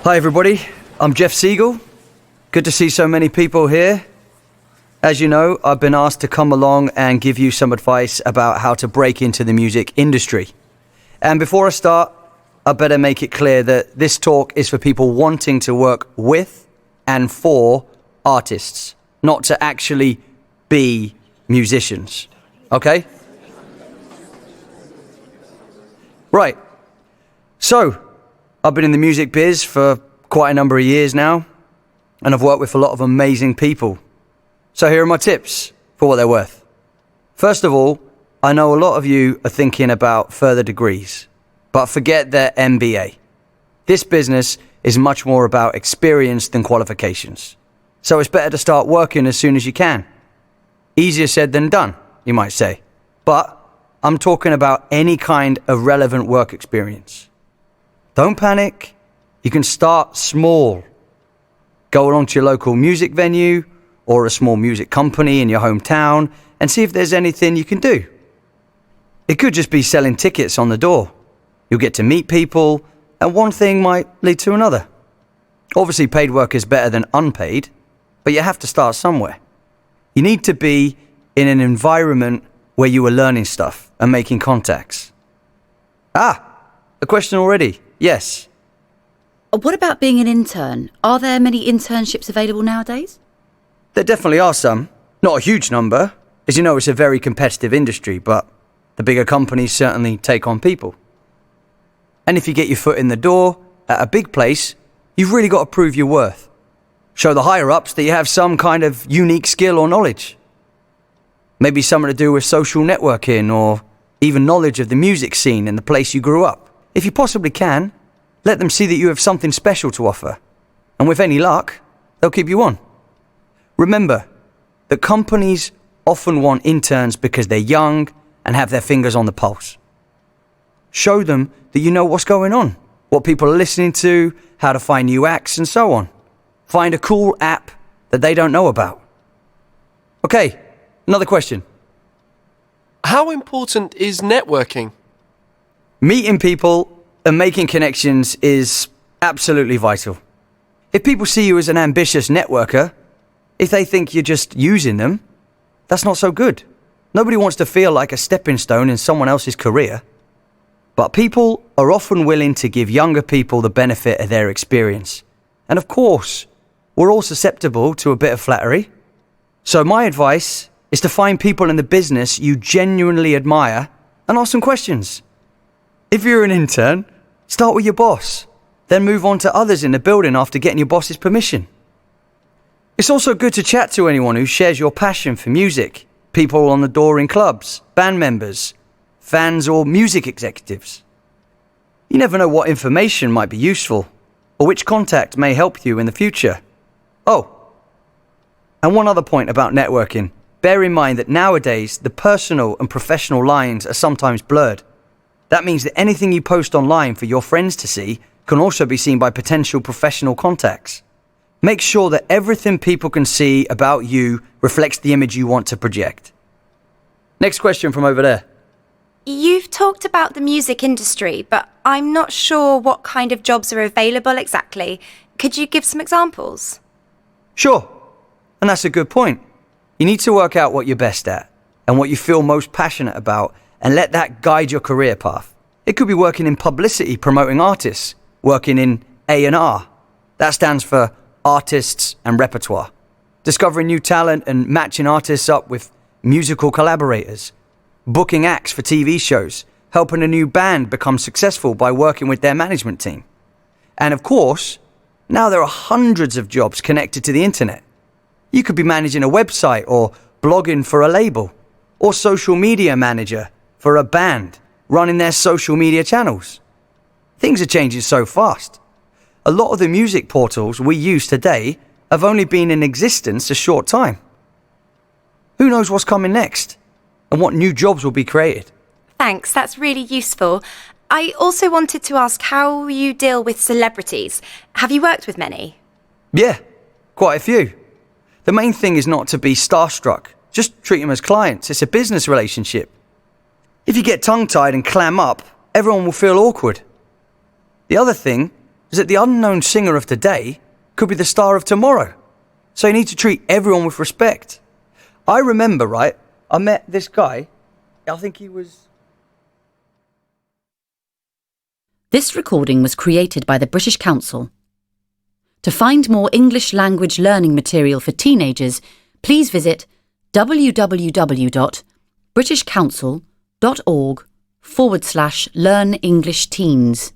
Hi everybody, I'm Jeff Siegel. Good to see so many people here. As you know, I've been asked to come along and give you some advice about how to break into the music industry. And before I start, I better make it clear that this talk is for people wanting to work with and for artists, not to actually be musicians. Okay? Right. So, I've been in the music biz for quite a number of years now, and I've worked with a lot of amazing people. So here are my tips for what they're worth. First of all, I know a lot of you are thinking about further degrees, but forget their MBA. This business is much more about experience than qualifications. So it's better to start working as soon as you can. Easier said than done, you might say. But I'm talking about any kind of relevant work experience. Don't panic. You can start small. Go along to your local music venue or a small music company in your hometown and see if there's anything you can do. It could just be selling tickets on the door. You'll get to meet people, and one thing might lead to another. Obviously, paid work is better than unpaid, but you have to start somewhere. You need to be in an environment where you are learning stuff and making contacts. A question already. Yes. What about being an intern? Are there many internships available nowadays? There definitely are some. Not a huge number. As you know, it's a very competitive industry, but the bigger companies certainly take on people. And if you get your foot in the door at a big place, you've really got to prove your worth. Show the higher-ups that you have some kind of unique skill or knowledge. Maybe something to do with social networking or even knowledge of the music scene in the place you grew up. If you possibly can, let them see that you have something special to offer. And with any luck, they'll keep you on. Remember that companies often want interns because they're young and have their fingers on the pulse. Show them that you know what's going on, what people are listening to, how to find new acts and so on. Find a cool app that they don't know about. Okay, another question. How important is networking? Meeting people and making connections is absolutely vital. If people see you as an ambitious networker, if they think you're just using them, that's not so good. Nobody wants to feel like a stepping stone in someone else's career. But people are often willing to give younger people the benefit of their experience. And of course, we're all susceptible to a bit of flattery. So my advice is to find people in the business you genuinely admire and ask some questions. If you're an intern, start with your boss, then move on to others in the building after getting your boss's permission. It's also good to chat to anyone who shares your passion for music, people on the door in clubs, band members, fans or music executives. You never know what information might be useful or which contact may help you in the future. Oh, and one other point about networking. Bear in mind that nowadays the personal and professional lines are sometimes blurred. That means that anything you post online for your friends to see can also be seen by potential professional contacts. Make sure that everything people can see about you reflects the image you want to project. Next question from over there. You've talked about the music industry, but I'm not sure what kind of jobs are available exactly. Could you give some examples? Sure, and that's a good point. You need to work out what you're best at and what you feel most passionate about and let that guide your career path. It could be working in publicity promoting artists, working in A&R. That stands for artists and repertoire. Discovering new talent and matching artists up with musical collaborators. Booking acts for TV shows. Helping a new band become successful by working with their management team. And of course, now there are hundreds of jobs connected to the internet. You could be managing a website or blogging for a label, or social media manager for a band, running their social media channels. Things are changing so fast. A lot of the music portals we use today have only been in existence a short time. Who knows what's coming next and what new jobs will be created? Thanks, that's really useful. I also wanted to ask how you deal with celebrities. Have you worked with many? Yeah, quite a few. The main thing is not to be starstruck. Just treat them as clients. It's a business relationship. If you get tongue-tied and clam up, everyone will feel awkward. The other thing is that the unknown singer of today could be the star of tomorrow. So you need to treat everyone with respect. I remember, right, I met this guy, I think he was... This recording was created by the British Council. To find more English language learning material for teenagers, please visit www.britishcouncil.org/learn English teens.